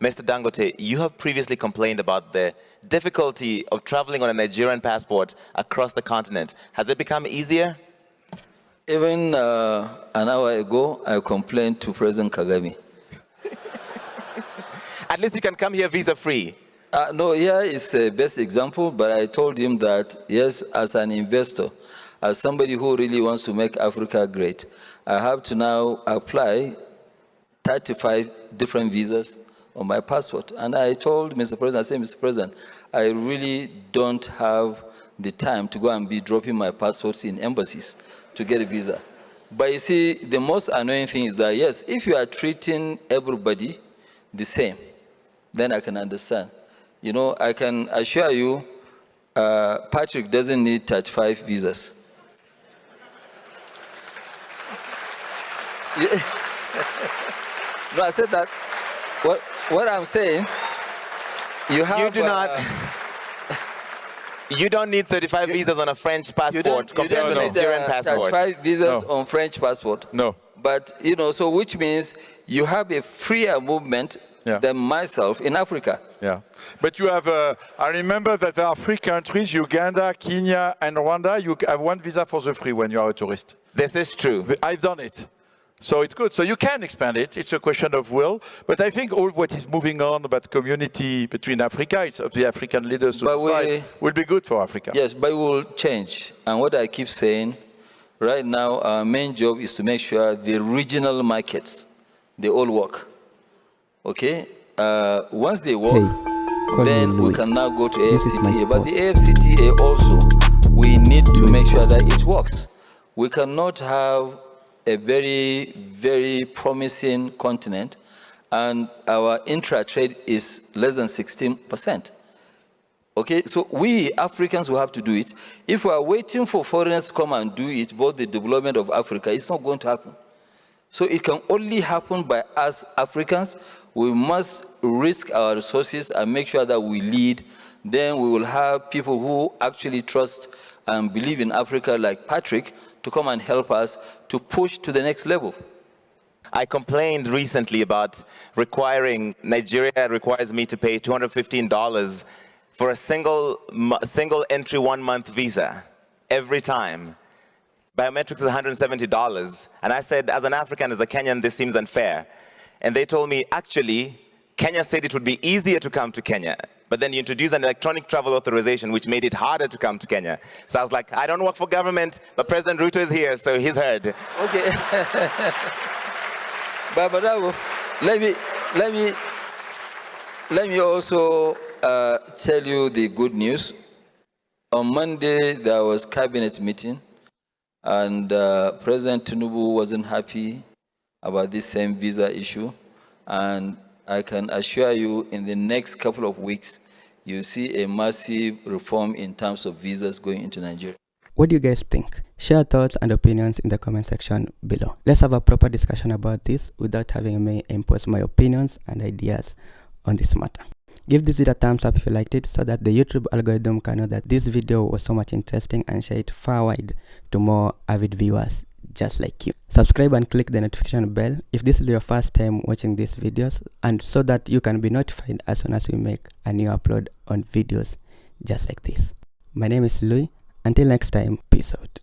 Mr. Dangote, you have previously complained about the difficulty of traveling on a Nigerian passport across the continent. Has it become easier? Even an hour ago, I complained to President Kagame. At least you can come here visa-free. No, here is the best example, but I told him that, yes, as an investor, as somebody who really wants to make Africa great, I have to now apply 35 different visas on my passport. And I told Mr. President, I said, Mr. President, I really don't have the time to go and be dropping my passports in embassies to get a visa. But you see, the most annoying thing is that, yes, if you are treating everybody the same, then I can understand. You know, I can assure you, Patrick doesn't need 35 visas. No, I said that. What I'm saying, you have... You do not... You don't need 35 visas on a French passport compared to a Nigerian passport. 35 visas on French passport. No. But, you know, so which means you have a freer movement than myself in Africa. Yeah. But you have, I remember that there are 3 countries, Uganda, Kenya, and Rwanda. You have 1 visa for the free when you are a tourist. This is true. I've done it. So it's good. So you can expand it. It's a question of will. But I think all what is moving on about community between Africa, it's up to the African leaders to decide, will be good for Africa. Yes, but it will change. And what I keep saying, right now, our main job is to make sure the regional markets, they all work. Okay? Once they work, then we can now go to AFCTA. But the AFCTA also, we need to make sure that it works. We cannot have a very, very promising continent, and our intra-trade is less than 16%. Okay, so we Africans will have to do it. If we are waiting for foreigners to come and do it, both the development of Africa, it's not going to happen. So it can only happen by us Africans. We must risk our resources and make sure that we lead. Then we will have people who actually trust and believe in Africa, like Patrick, to come and help us to push to the next level. I complained recently about Nigeria requires me to pay $215 for a single entry 1-month visa every time. Biometrics is $170. And I said, as an African, as a Kenyan, this seems unfair. And they told me, actually, Kenya said it would be easier to come to Kenya. But then you introduced an electronic travel authorization, which made it harder to come to Kenya. So I was like, I don't work for government, but President Ruto is here, so he's heard. Okay. Babadago, let me also tell you the good news. On Monday, there was cabinet meeting, and President Tinubu wasn't happy about this same visa issue. And I can assure you, in the next couple of weeks, you'll see a massive reform in terms of visas going into Nigeria. What do you guys think? Share thoughts and opinions in the comment section below. Let's have a proper discussion about this without having me impose my opinions and ideas on this matter. Give this video a thumbs up if you liked it, so that the YouTube algorithm can know that this video was so much interesting and share it far wide to more avid viewers just like you. Subscribe and click the notification bell if this is your first time watching these videos, and so that you can be notified as soon as we make a new upload on videos just like this. My name is Louis. Until next time, peace out.